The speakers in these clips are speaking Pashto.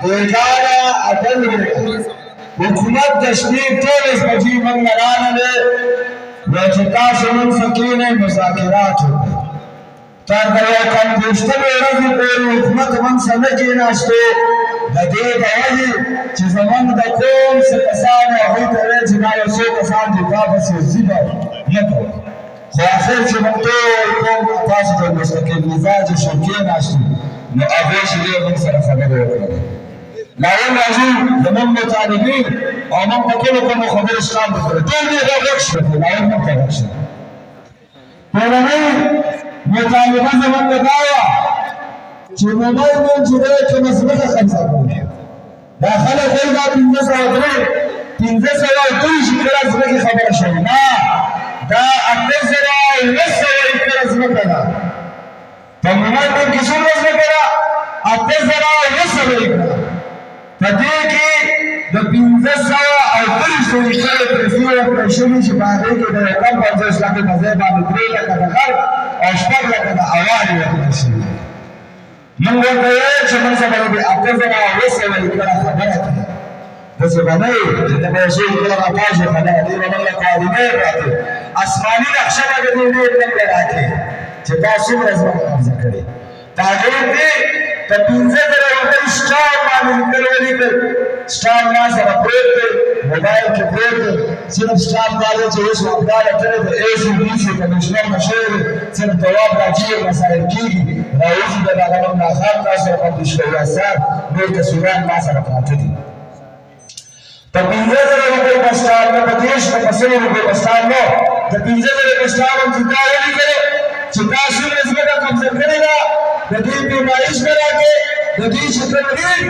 بیگانا عدل حکومت تشریف تیرس بجی من لگانا لے ویچتا سنن فقین مذاکرات ہوگی تر دیا کم دوشتہ بیرزی پیری حکومت من سمجھی ناشتے دے باوجی چیز من دا قوم سے کسان ہوئی ترے جنایا سو کسان دیتا بسی زیبا نکو خواخر چی مکتو قوم اتاس در مستقل مزاج شرکی ناشتے نو آبیش لے من سر خبر ہوگا لائن راجی زمان مطالبین اور من بکلو کم خبر اسلام بکرے دل دی غیر رکش رکھے لائن من کا رکش پیرانی مطالبہ زمان بتایا چی موبائل من جدے کے مصبح خمسہ کرنے داخلہ خیلہ 15 شکرہ زمان کی خبر شونا دا 18 کرا زمان کرا تو موبائل من کسو مصبح کرا 18 کرا فدې د 1500 او 300 کال پرسیو پرشمي چې باندې کې د کم 50 لک په ځای باندې 3 لک د غر او 6 لک د اواري ورته شي موږ ورته چې موږ سره د 1800 کړه خبره ده د څه باندې د موضوع کړه راځي خبره دی موږ له کاریمه راځي اسماني نقشه د دې نه راځي چې تاسو راځي قبضه کړي دا دې ته 15000 روپۍ سٹار باندې لیکل سٹار ما سره پروت دی موبایل کې پروت دی صرف سٹار باندې چې اوس وقدار کړی د ایسي بي سي کمشنر مشهور صرف جواب راځي مسائل کېږي راوځي د هغه نه خاص تاسو په دې شویا سره نور تصویرات ما سره پراته دي په 15000 روپۍ په سٹار نه په دیش په 100 روپۍ په سٹار نو د 15000 په سٹار باندې دا ولیکل چې تاسو نسبت قبضه کړی دا د دې پیمایش کراږي د دې شکل لري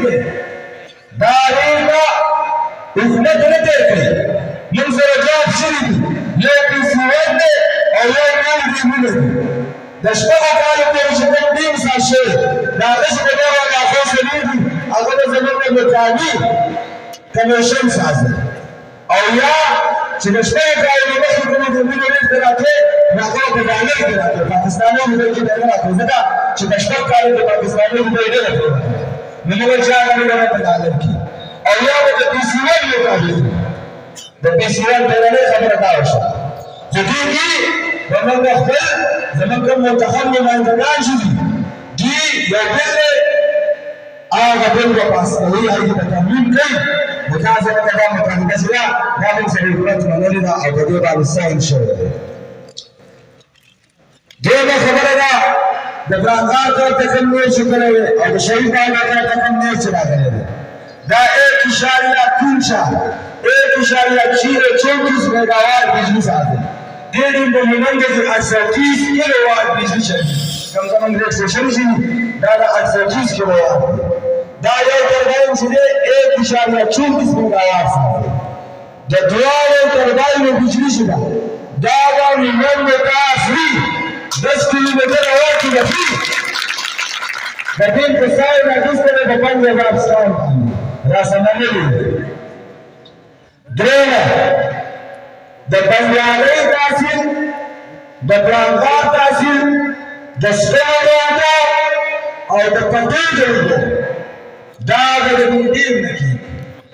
دا ریګه حکومت نه کوي موږ سره جواب شری یو پیسې ورته او یو نور دی موږ د شپږ کالو په شکل دی مساشه دا څه د نور د اخوسه دی هغه د زمونږ د تعالی کمیشن سازي او یا چې د شپږ کالو په شکل دی موږ راځي هغه په ډالر کې راځي پاکستاني موږ کې راځي ځکه چې د شپږ کالو د پاکستاني موږ نه راځي نو موږ چې هغه نه ډالر کې او یا د پیسیوال یو کاږي د پیسیوال په اړه خبره دا وشوه چې دې موږ خپل زموږ منتخب نمائندگان شي دي یو بل هغه بل په پاسوي هغه په تمرین کوي متازه د کومه متحده سره دا د حکومت منلي دا او د دې باندې ساين شوی دغه خبره ده د برانګار ته کوم نه شي کولای او د شهید باندې ته کوم نه شي راغلی دا 1.34 میگاوات بجلی سازی دیدیم به مانند 38 کیلووات بجلی شدی کم زمان ریکسیشن شدی دا 38 کیلووات دا یو ترباین شده 1.34 میگاوات سازی دا دوارو ترباین بجلی شده دا دا میمون متاثری 10 کیلومتر آواتی دفی دفین پسای ناکس کنه با 5000 سال راسمانی درېمه د بنګالۍ تحصیل د برانګار تحصیل د سپینو اوبو او د پټیو اوبو دا د مدیر نه کېږي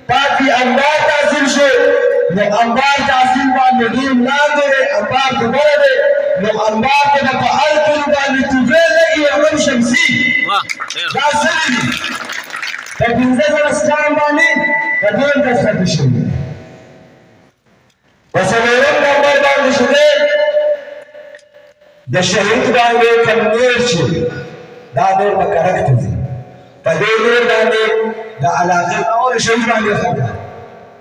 پاتې انبار تحصیل شو نو انبار تحصیل باندې ډېر لاندې دی انبار دوباره دی نو انبار ته به په هر کلي باندې توبې لګي او هم شمسي دا څه دي د 15 سټان باندې د دویم دستخط شوي په څلورم نمبر باندې شوی د شهید باندې کوم نور شي دا نور په کرکټ دي په دې نور باندې د علاقې نور شهید باندې خبره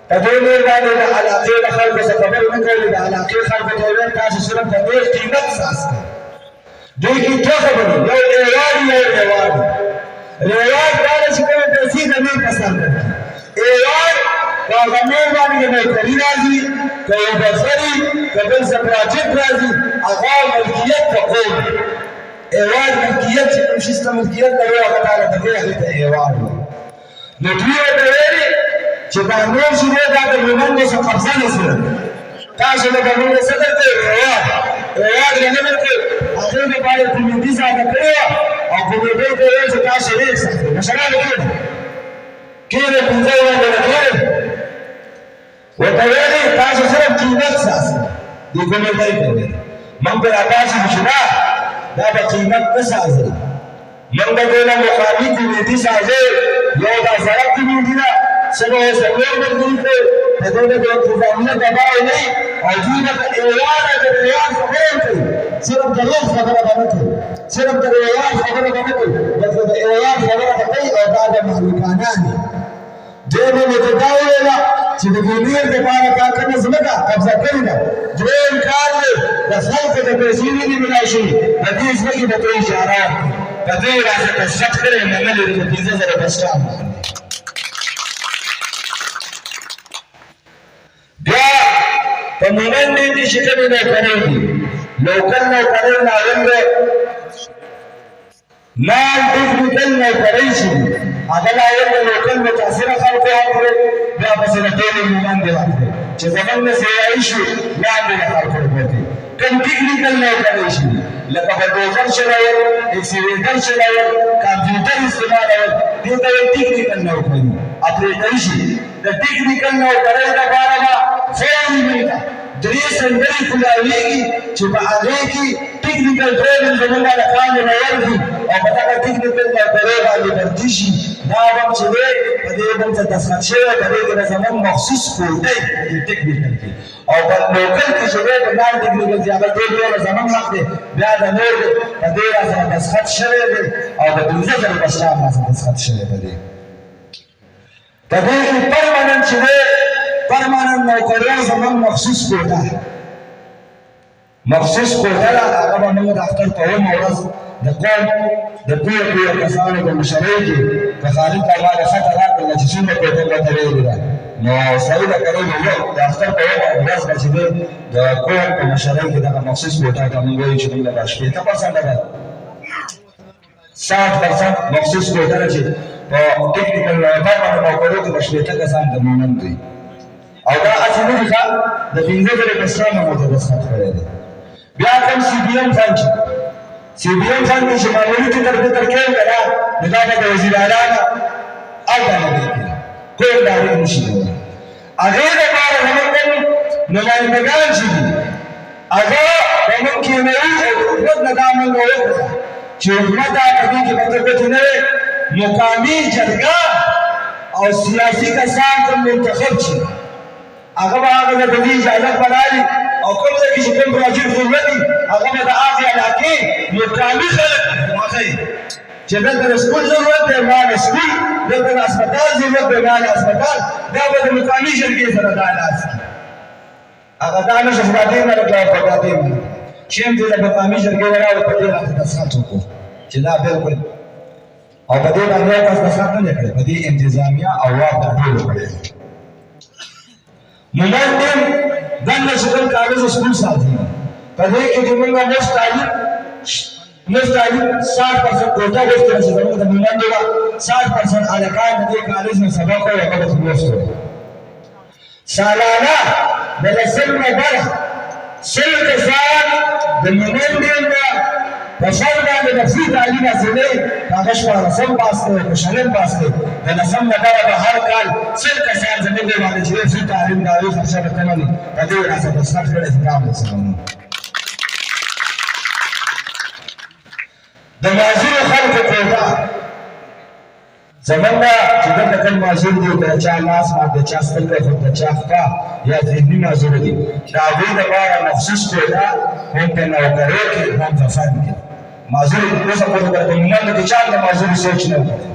په دې نور باندې د علاقې د خلکو څخه خبر نه کوي د علاقې خلکو ته ویل تاسو صرف د نور قیمت ساس کړئ دوی کې څه خبره یو ایران رواج دا چې کومه پیسې د نور په سر ده ایران دا غمیر باندې د کلی راځي که یو بزګري که بل څه پراجیکټ راځي هغه ملکیت ته قوم ایوان ملکیت چې کوم شي ستا ملکیت لري هغه تعالی ته کوي هغې ته ایوان وایي نو دوی ورته ویلي چې دا نور چې دی دا د مومندو څخه قبضه نه شي تاسو د مومندو څه درته ایوان یې نه درکړي هغې دپاره کمیټي ساده کړې وه او کمیټۍ ته یې ویل چې تاسو ریک ساتئ مشرانو کړي کېنه پنځه ورځې نه کېنه ورته ویلې تاسو صرف قیمت ساسئ دې کومې ځای کوئ موږ به راپاڅېږو چې نه دا به قیمت نه سازئ موږ به دې نه مقامي کمیټي سازئ یو دا سړک کمیټي ده څه به یې څلور ملګري کوي د دې نه د انتظامیه دباو نه او دوی به د ایوانه د ریاض خبرې کوي صرف د ریاض خبره به نه کوي صرف د ریاض خبره به نه کوي بلکې د ایوان خبره به کوي او دا د مالکانه دي دې به مې ته دا وویله چې د ګونیر دپاره تا کومه ځمکه قبضه کړې ده درېیم کار دی د خلکو د پیسې نه دي ملای شوي د دې ځمکې به ته اشاره وکړي که دوی راڅه دستخط کړی منلې دي په 15,000 بسټام باندې بیا په مومن دین کې چې کومې نوکرۍ دي لوکل نوکرۍ ناول دی نان ټیکنیکل نوکرۍ چې دي هغه ناول د لوکل متاثره خلکو ورکړي بیا پسې د ټولې مومن دی ورکړي چې زموږ نه سیاهي شو لاندې د خلکو ورکړي کوم ټیکنیکل نوکرۍ چې دي لکه بلډوزر چلول ایکسیویټر چلول کمپیوټر استعمالول دې ته وایي ټیکنیکل نوکرۍ اپریټر شي د ټیکنیکل نوکرۍ لپاره به فوري ملګه درې سندرې کلاویږي چې په هغې کې ټیکنیکل ټریننګ زموږ هلکان نه ورکړي او په دغه ټیکنیکل نوکرۍ باندې بندي شي دا هم چې دی په دې بل څه دستخط شوی په دې کې به زموږ مخصوص کوټۍ په دې ټیکنیکل کې او په لوکل کې چې دی په نان ټیکنیکل چې هغه ټول ټوله زموږ حق دی بیا د نور دی په دې راسره دستخط شوی دی او د 15,000 بسټام راسره دستخط شوی په دې په دې کې پرماننټ چې دی پرماننټ نوکریان زموږ مخصوص کوټه مخصوص کوټه ده هغه به موږ د اختر په اومه ورځ د قوم د پوهو کسانو په مشرۍ کې که خالد بابا د خطه راکړله چې څومره کوټه ورته ویلې ده نو سړي به کوي نو د اختر په اومه ورځ به چې دی د قوم په مشرۍ کې دغه مخصوص کوټه ته موږ وایو چې موږ له به 80% ده 60% مخصوص کوټه ده چې په ټیکنیکل پرماننټ نوکریو کې به 80 کسان د مومن دي او دا هسې نه دي ښه د 15,000 بسټام هم ورته دستخط کړی دی بیا کوم سی بي ایم فنډ چې سی بي ایم فنډ کې چې معمولي فکر فکر کوي که نه نو دا به د وزیر اعلی نه هلته نه دی کړي کوم ډارېک نه شي کولی هغې دپاره زموږ کوم نمایندګان چې دي هغه به موږ کېنوي او د حکومت نه دا موږ وکړه چې حکومت دا په دې کې به ته ګوتې نه وې مقامي جرګه او سیاسي کسان ته منتخب شي هغه به هغه د دې اجازت بلالي او کوم ځای کې چې کوم پروجیکټ ضرورت دي هغه به د هغې علاقې مقامي خلک وښیي چې دلته د سکول ضرورت دی ما د سکول دلته د هسپتال ضرورت دی ما د هسپتال دا به د مقامي جرګې سره دا لاس کړي هغه دا نه شي چې دا دې نه لګیا او دا دې نه چې هم دې د مقامي جرګې نه راوړي په دې راته دستخط وکړو چې دا بلکل او په دې باندې یو کس دستخط نه دی کړی په دې انتظامیه او واک دا ټولو کړی مومن دین دنده چې کوم کاغذ سکول ساتي په دې کې چې موږ مفت تعلیم 60% کوټه غوښتله چې زموږ د مومن دی 60% هلکان د دې کالج نه سبق وایي هغه به مفت وایي سالانه د لسم نه بره 100 کسان د مومن دین نه په سر باندې د فری تعلیم حاصلوي هغه شپاړسم پاس کوي که شلم پاس کوي د لسم نه بره به هر کال 100 کسان زموږ دی باندې چې فری تعلیم د هغوی خرچه به کمه وي په دې راسره دستخط کړی چې کار ورسره د معذورو خلکو کوټه زمونږ چې دلته کوم معذور دي د چا لاس مات د چا سترګه خورد د چا خوا یا ذهني معذور دي د هغوی دپاره مخصوص کوټه هم په نوکریو کې هم په فن کې معذور اوسه پورې په مومندو کې چا د معذور سوچ نه وکړي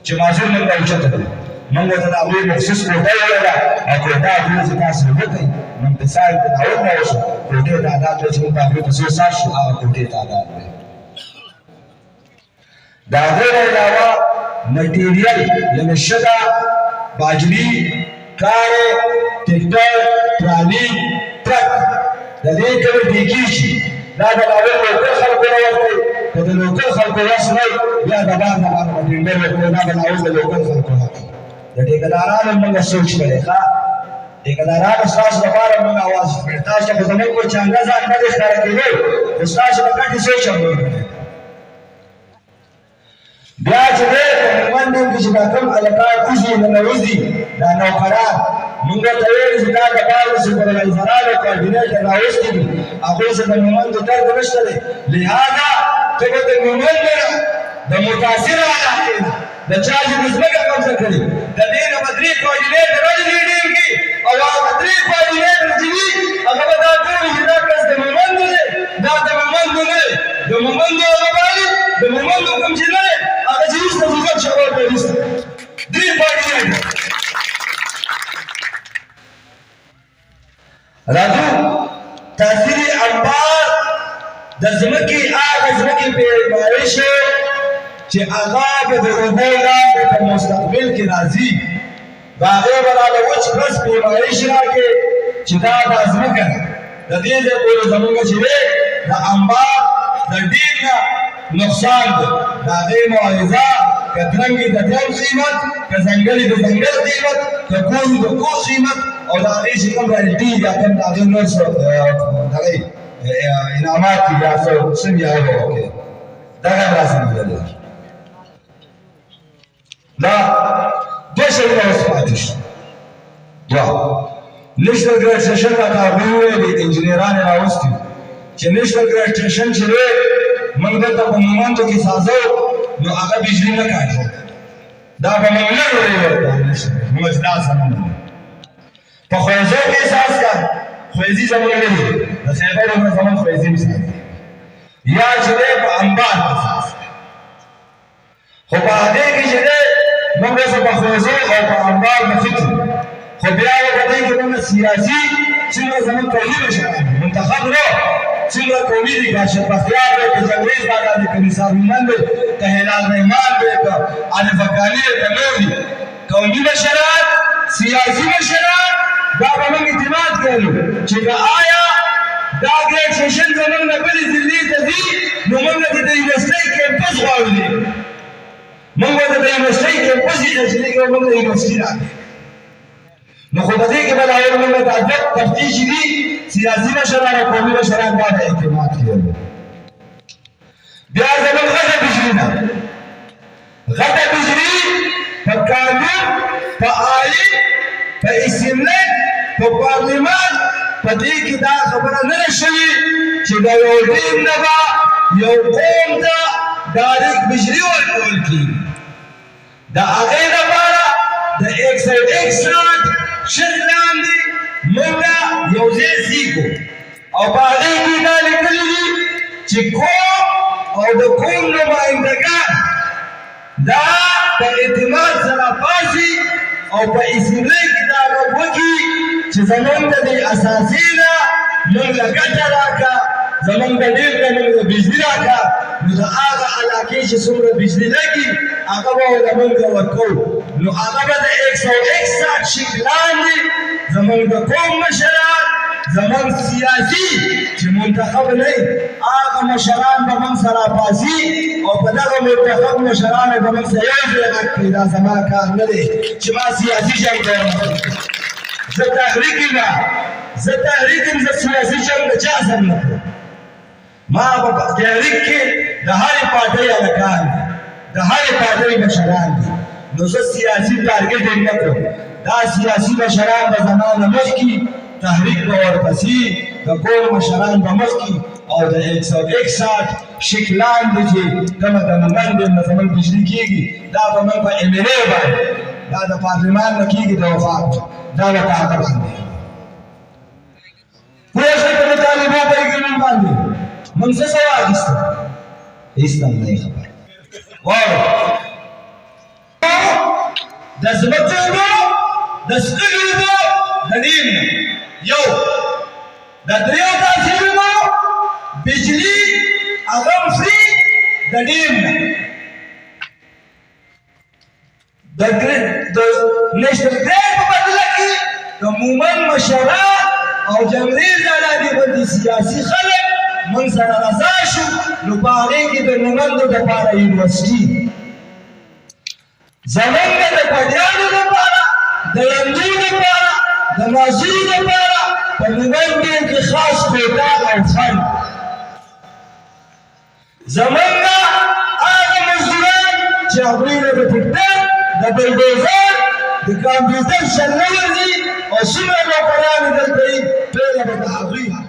چې معذور موږ راوچته کړو موږ ورته د هغوی مخصوص کوټه وویله او کوټه هغوی چې تاسو وکړئ منتصال د دعوت نه وشو کوټې تعداد دی چې موږ په هغوی په څو ساعت شو هغه کوټې تعداد دی د هغې نه علاوه مټیریل یعنې شګه باجري کارې ټیکټر ټرالي ټرک د دې کومې ډیګي چې دا د ناول لوکل خلکو نه ورکوي که د لوکل خلکو وس نه وي بیا د بار نه باندې مټینډر ورکوي دا د ناول د لوکل خلکو حق د ټیکدارانو موږ سوچ کړی ښه ټیکدارانو ستاسو لپاره موږ اواز کړی تاسو ته خو زموږ په چانګه ځان نه دی ښکاره کېدی خو ستاسو په ګټې سوچ هم وکړی بیا چې دی په مومند کې چې دا کوم هلکان اوزي ننوځي دا نوکران موږ ته ویل چې دا د بعضو سوپروایزرانو کوارډینیټر راوستي دي هغوی سره د مومندو درد نشته دی لهذا ته به د مومند د متاثره علاقې نه د چا چې د ځمکه قبضه کړي د دې نه به درې کوارډینیټر ولیږي او هغه درې کوارډینیټر چې وي هغه به دا ټول چې دا کس د مومندو دی دا د مومندو نه دی د مومندو هغه بالي د مومندو کوم چې نه دی هغه چې وروسته فقط شوال به وروسته درې کوارډینیټر راځو تاثیر انبار د ځمکې هغه ځمکې پیمایش چې هغه به د اوبو لاندې په مستقبل کې راځي د هغې به راله وچ کس پیمایش راکړي چې دا دا ځمکه ده د دې ځای پورې زموږ چې دی د انبار د ډېر نه نقصان دی د هغې معاوضه که درنګ د درنګ قیمت که ځنګل د ځنګل قیمت که کور د کور قیمت او د هغې چې کوم رایلټي یا کوم د هغې نور څه دغې انعامات دي یا څه سم یې هغه به وکړي دغه هم راسره مدلل دا دوه شیونه اوس پاتې شو دوه نیشنل ګریجویشن راته هغوی ویلي انجینران یې راوستي چې نیشنل ګریجویشن چې دی موږ دلته په مومندو کې سازو نو هغه بجلي نه کاږي دا به موږ نه ویلې ورته موږ چې دا سمون دی په خویزو کې احساس کا خویزي زموږ نه دی د خیبر نه زموږ خویزي مثال دی یا چې دی په انبار کې احساس کا خو په هغې کې چې دی موږ اوس په خویزو او په انبار نه فکر خو بیا یې په دې کې موږ سیاسي څومره زموږ قومي مشران منتخب نه څومره قومي دي که اشرف بختیار دی که جنګریز بابا دی که نثار مومند دی که هلال رحمان دی که عارف اکاني دی که نور دي قومي مشران سیاسي مشران دا به موږ اعتماد کوو چې که آیا دا ګریجویشن زموږ نه بلې ضلعې ته ځي نو موږ ته د یونیورسټۍ کیمپس غواړو دی موږ ته د یونیورسټۍ کیمپس اجازه کوو موږ ته یونیورسټي راکړي نو خو په دې کې به دا یو موږ ته ادب تفتیش دي سیاسي مشران او قومي مشران دا به اعتماد کوي بیا زموږ غټه بجلي ده غټه بجلي په قانون په آیین په اسمبلۍ په پارلمان په دې کې دا خبره نه ده شوې چې د یو ټیم نه به یو قوم ته ډایرکټ بجلي ورکول کېږي د هغې لپاره د 161 شل لاندې موږ یو ځای سیکو او په هغې کې دا لیکلي دي چې قوم او د قوم نمایندګان دا په اعتماد سره پاسي او په اسمبلۍ کې دا غږ وکړي چې زموږ د دې اساسي نه موږ له ګټه راکړه زموږ د ډېر نه موږ د بجلي راکړه نو د هغه علاقې چې څومره بجلي لګي هغه به موږ ورکوو نو هغه به د 161 شیک لاندې زموږ د قوم مشران زموږ سیاسي چې منتخب نه وي هغه مشران به موږ سره پاسي او په دغه منتخب مشرانو به موږ سره یو ځای غږ کړي دا زما کار نه دی چې ما سیاسي جنګ کوم زه تحریک یم زه سیاسي جنګ د چا سره نه کوم ما په تحریک کې د هرې پارټۍ هلکان دي د هرې پارټۍ مشران دي نو زه سیاسي ټارګټ یې نه کړم دا سیاسي مشران به زما نه مخکې تحریک به ورپسې د قوم مشران به مخکې او د 161 شیک لاندې چې کومه د مومند نه زموږ بجلي کېږي دا به موږ په ایم ایل اے باندې دا د پارلمان نه کېږي د وفاق دا به په هغه باندې پوه شئ په دې طالبو په ایګرمنټ باندې موږ څه څه واخیستل هېڅ هم نه یې خبر واورئ د ځمکو اوبه د سپینو اوبو د نیم نه یو د دریو تاثیرونو بجلي هغه فری د نیم نه د نیشنل ګریډ په بدله کې د مومند مشران او جنګریز علاقې باندې سیاسي خلک موږ سره رضا شو نو په هغې کې د مومندو دپاره یونیورسټي زموږ د پټیانو دپاره د لندو دپاره د مازیو دپاره په مومند کې خاص کوټه او فند زموږ هغه مزدوران چې چې هغوی له د ټکټر د بلډوزر د کامپیوټر شل نه ورځي او څومره نوکران یې دلته وي ټوله به د هغوی حق